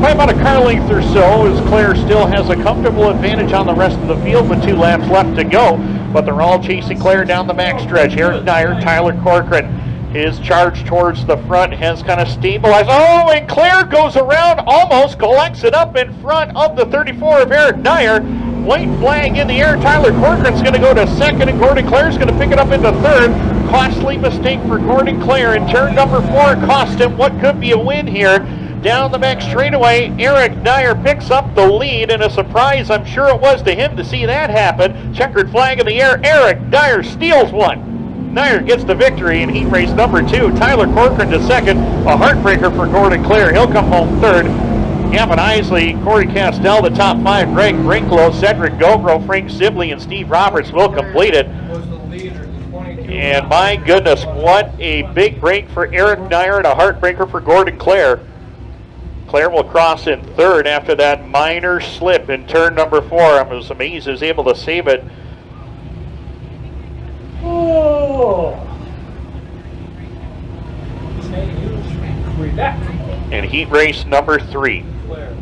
by about a car length or so, as Clare still has a comfortable advantage on the rest of the field with 2 laps left to go. But they're all chasing Clare down the backstretch. Eric Nyer, Tyler Corcoran. His charge towards the front has kind of stabilized. Oh, and Clare goes around, almost collects it up in front of the 34 of Eric Nyer. White flag in the air. Tyler Corcoran's going to go to second, and Gordon Clare's going to pick it up into third. Costly mistake for Gordon Clare in turn number 4. Cost him what could be a win here. Down the back straightaway, Eric Nyer picks up the lead, and a surprise I'm sure it was to him to see that happen. Checkered flag in the air. Eric Nyer steals one. Nyer gets the victory in heat race number 2. Tyler Corcoran to second. A heartbreaker for Gordon Clare. He'll come home third. Gavin Isley, Corey Castell, the top 5. Greg Brinklow, Cedric Gogro, Frank Sibley, and Steve Roberts will complete it. Was the leader, the 22. And my goodness, what a big break for Eric Nyer and a heartbreaker for Gordon Clare. Clare will cross in 3rd after that minor slip in turn number 4. I was amazed he was able to save it. Oh! Back. And heat race number 3. Claire.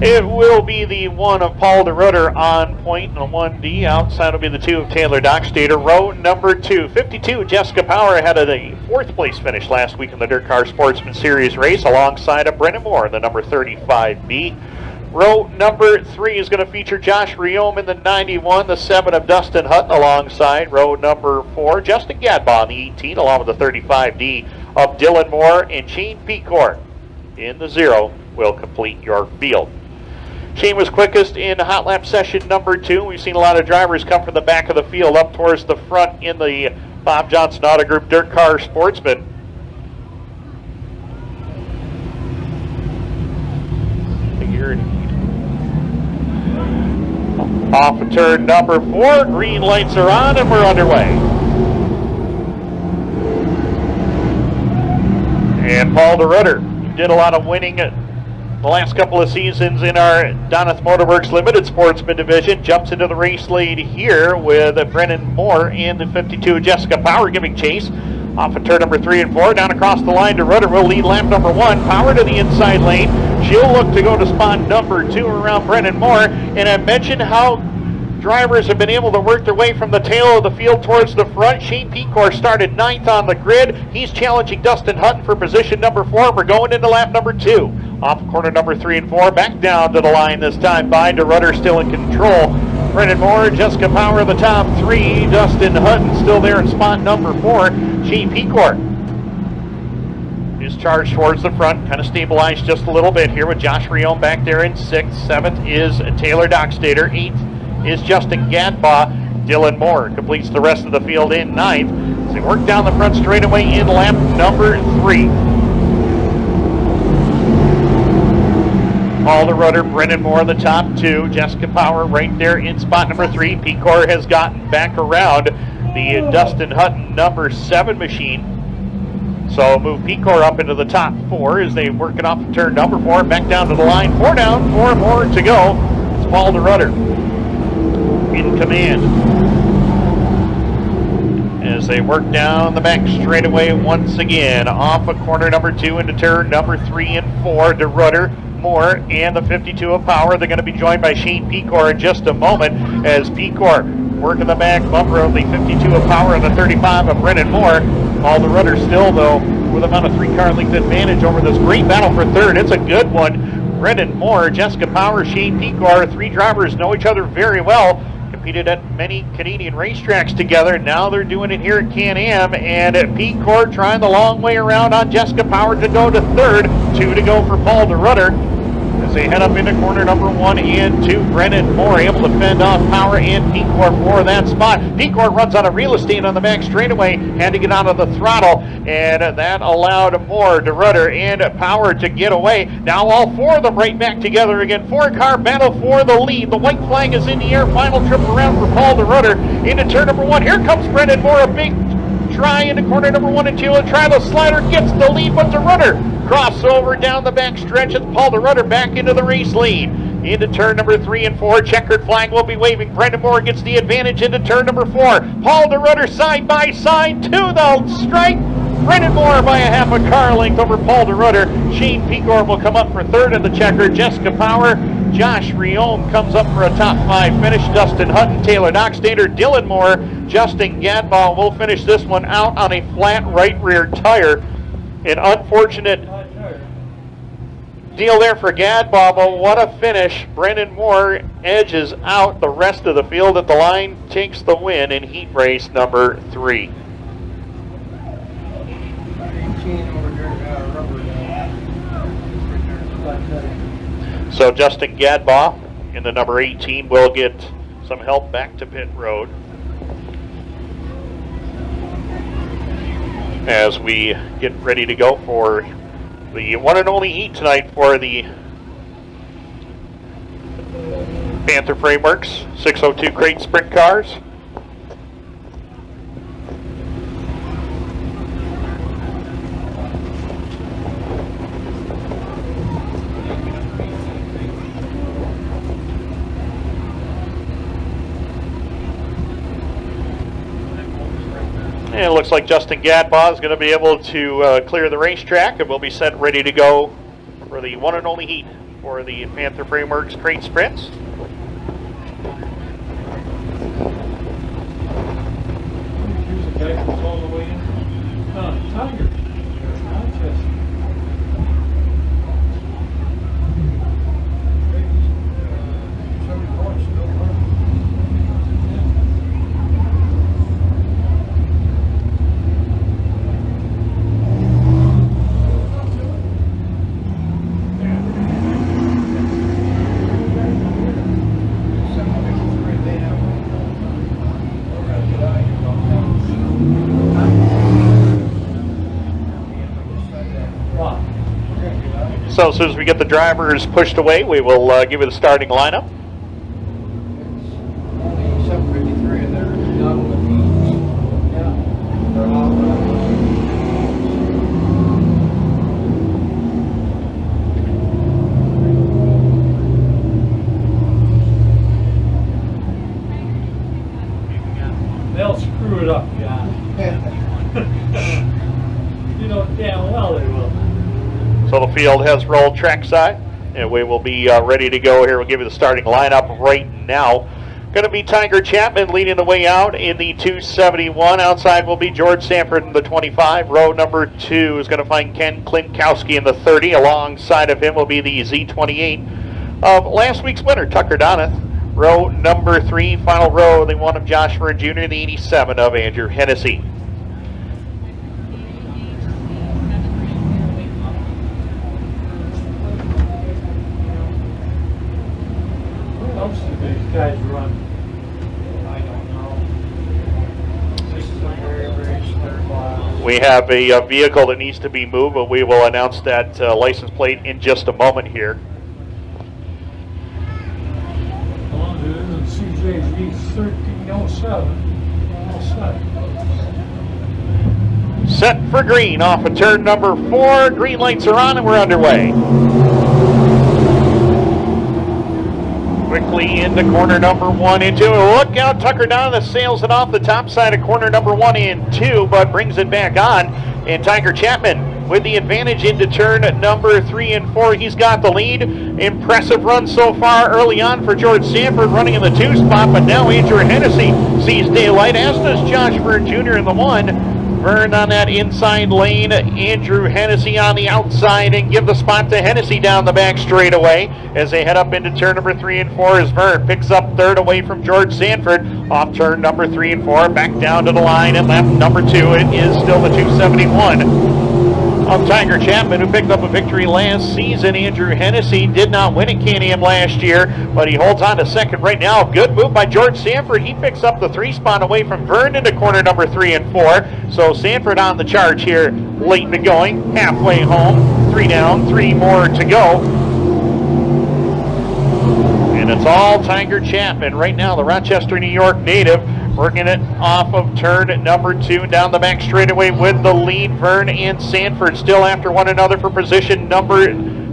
It will be the 1 of Paul DeRutter on point, and a 1D. Outside will be the 2 of Taylor Dockstader. Row number 2. 52, Jessica Power had a 4th place finish last week in the ThunderCar Sportsman Series race alongside of Brennan Moore in the number 35B. Row number 3 is going to feature Josh Riome in the 91, the 7 of Dustin Hutton alongside. Row number 4, Justin Gadbaugh in the 18, along with the 35D of Dylan Moore, and Shane Pecor in the 0 will complete your field. Shane was quickest in hot lap session number 2. We've seen a lot of drivers come from the back of the field up towards the front in the Bob Johnson Auto Group Dirt Car Sportsman. Off of turn number 4, green lights are on and we're underway. And Paul DeRutter did a lot of winning the last couple of seasons in our Donath Motorworks Limited Sportsman division. Jumps into the race lead here with Brennan Moore and the 52 Jessica Power giving chase. Off of turn number 3 and 4, down across the line, DeRutter will lead lap number 1. Power to the inside lane. She'll look to go to spot number 2 around Brennan Moore. And I mentioned how drivers have been able to work their way from the tail of the field towards the front. Shane Pecor started 9th on the grid. He's challenging Dustin Hutton for position number 4. We're going into lap number 2. Off corner number 3 and 4, back down to the line this time by DeRutter, still in control. Brennan Moore, Jessica Power, the top 3. Dustin Hutton still there in spot number 4. Shane Pecor is charged towards the front, kind of stabilized just a little bit here with Josh Riome back there in 6th. 7th is Taylor Dockstader. 8th is Justin Gadbaugh. Dylan Moore completes the rest of the field in 9th. As they work down the front straightaway in lap number 3. Paul DeRutter, Brennan Moore, the top 2. Jessica Power right there in spot number 3. Pecor has gotten back around the Dustin Hutton number 7 machine. So move Pecor up into the top 4 as they work it off of turn number 4. Back down to the line. 4 down, 4 more to go. It's Paul DeRutter in command as they work down the back straightaway once again. Off of corner number 2 into turn number 3 and 4. DeRutter, Moore, and the 52 of Power. They're going to be joined by Shane Pecor in just a moment as Pecor working the back bumper of the 52 of Power and the 35 of Brennan Moore. Paul DeRutter still, though, with about a 3-car length advantage over this great battle for 3rd. It's a good one. Brennan Moore, Jessica Power, Shane Pecor, 3 drivers know each other very well. Competed at many Canadian racetracks together. Now they're doing it here at Can-Am, and Pecor trying the long way around on Jessica Power to go to 3rd. 2 to go for Paul DeRutter as they head up into corner number 1 and 2. Brennan Moore able to fend off Power and Pecor for that spot. Pecor runs out of real estate on the back straightaway, had to get out of the throttle, and that allowed Moore, DeRutter, and Power to get away. Now all 4 of them right back together again. 4-car battle for the lead. The white flag is in the air. Final trip around for Paul DeRutter into turn number 1. Here comes Brennan Moore, a big try into corner number 1 and 2. A try the slider, gets the lead, but DeRutter crossover down the back stretch as Paul DeRutter back into the race lead. Into turn number 3 and 4. Checkered flag will be waving. Brennan Moore gets the advantage into turn number 4. Paul DeRutter side by side to the strike. Brennan Moore by a half a car length over Paul DeRutter. Shane Pecor will come up for 3rd in the checker. Jessica Power, Josh Riome comes up for a top 5 finish. Dustin Hutton, Taylor Dockstader, Dylan Moore, Justin Gadbaugh will finish this one out on a flat right rear tire. An unfortunate deal there for Gadbaugh, but what a finish. Brennan Moore edges out the rest of the field at the line, takes the win in heat race number 3. So Justin Gadbaugh in the number 18 will get some help back to pit road. As we get ready to go for the one and only heat tonight for the Panther Frameworks 602 crate sprint cars. And it looks like Justin Gadbaugh is going to be able to clear the racetrack, and we'll be set ready to go for the one and only heat for the Panther Frameworks crate sprints. All the way in. Tiger. So as soon as we get the drivers pushed away, we will give you the starting lineup. Only 753 and they're done with the they're all They'll screw it up, John. You know damn well they will. So the field has rolled trackside, and we will be ready to go here. We'll give you the starting lineup right now. Going to be Tiger Chapman leading the way out in the 271. Outside will be George Sanford in the 25. Row number 2 is going to find Ken Klinkowski in the 30. Alongside of him will be the Z28 of last week's winner, Tucker Donath. Row number 3, final row, the one of Joshua Jr., the 87 of Andrew Hennessy. Guys run. I don't know. This is a very, very slur class. We have a vehicle that needs to be moved, but we will announce that license plate in just a moment here. CJG 1307. All set. Set for green off of turn number 4. Green lights are on and we're underway. Quickly into corner number 1 and 2. Look out, Tucker Donath sails it off the top side of corner number 1 and 2, but brings it back on. And Tiger Chapman with the advantage into turn number 3 and 4. He's got the lead. Impressive run so far early on for George Sanford running in the 2 spot, but now Andrew Hennessy sees daylight, as does Josh Vern Jr. in the 1. Vern on that inside lane, Andrew Hennessy on the outside, and give the spot to Hennessy down the back straightaway as they head up into turn number 3 and 4 as Vern picks up third away from George Sanford off turn number 3 and 4, back down to the line at lap number 2. It is still the 271 of Tiger Chapman, who picked up a victory last season. Andrew Hennessy did not win at Can-Am last year, but he holds on to second right now. Good move by George Sanford. He picks up the 3 spot away from Vern into corner number 3 and 4. So Sanford on the charge here late in the going, halfway home. 3 down, 3 more to go. And it's all Tiger Chapman right now, the Rochester, New York native, working it off of turn number 2 down the back straightaway with the lead. Vern and Sanford still after one another for position number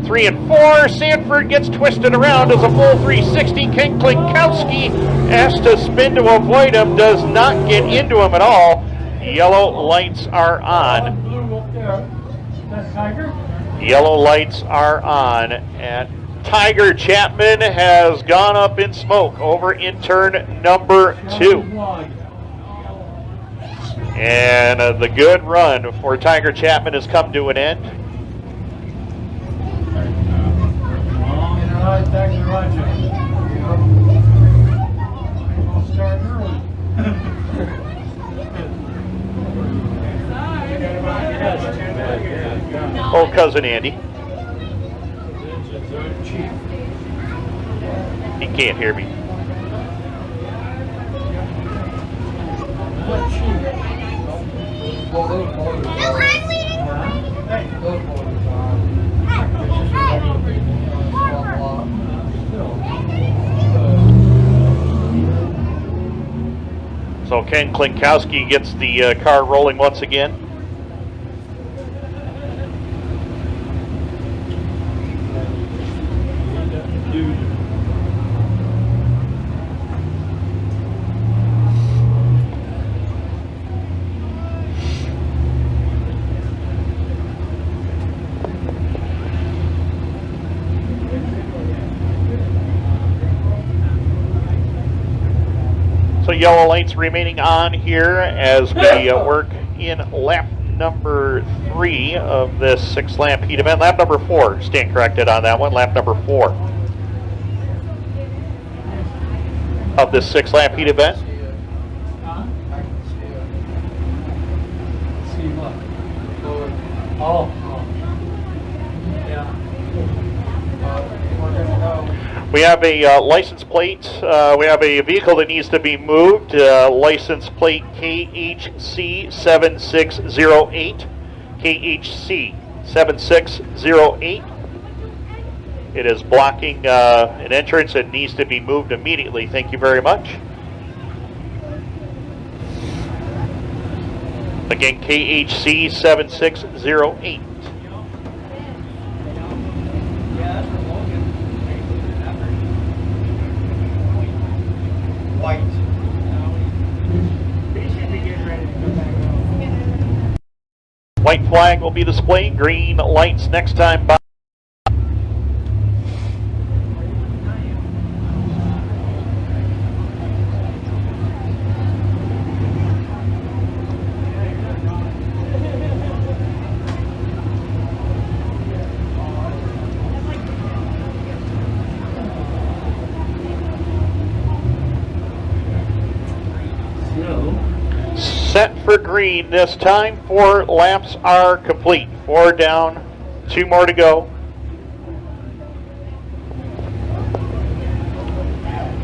3 and 4. Sanford gets twisted around as a full 360. Ken Klinkowski has to spin to avoid him, does not get into him at all. Yellow lights are on. Blue up there. That's Tiger? Yellow lights are on, and Tiger Chapman has gone up in smoke over in turn number 2. And the good run for Tiger Chapman has come to an end. Long and right, Tiger Roger. We'll start early. Old cousin Andy. He can't hear me. What shoe? Well, those motors are. Those motors are. It's just a regular small block. So Ken Klinkowski gets the car rolling once again. So yellow lights remaining on here as we work in lap number 3 of this 6-lap heat event. Lap number 4, stand corrected on that one, lap number 4 of this 6-lap heat event. Huh? I can see it. See what? Fluid. Oh. Yeah. We're good to go. We have a license plate. We have a vehicle that needs to be moved. License plate KHC 7608. KHC 7608. It is blocking an entrance and needs to be moved immediately. Thank you very much. Again, KHC 7608. White. They should be getting ready to come back out. White flag will be displayed. Green lights next time by. Set for green this time. 4 laps are complete. 4 down, 2 more to go.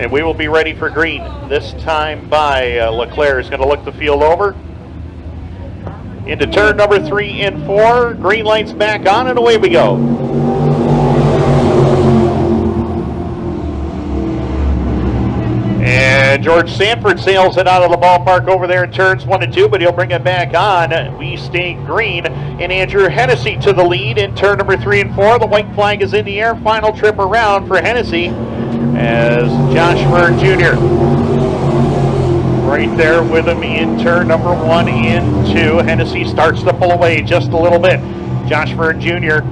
And we will be ready for green this time by Leclerc is going to look the field over. Into turn number 3 and 4. Green lights back on and away we go. And George Sanford sails it out of the ballpark over there in turns 1 and 2, but he'll bring it back on. We stay green, and Andrew Hennessy to the lead in turn number 3 and 4. The white flag is in the air. Final trip around for Hennessy as Josh Bird Jr. right there with him in turn number 1 and 2. Hennessy starts to pull away just a little bit. Josh Bird Jr.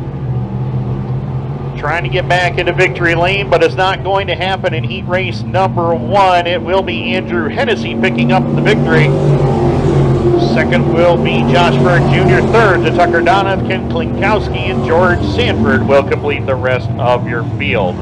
trying to get back into victory lane, but it's not going to happen in heat race number 1. It will be Andrew Hennessy picking up the victory. Second will be Josh Bird Jr. Third to Tucker Donoff, Ken Klinkowski, and George Sanford will complete the rest of your field.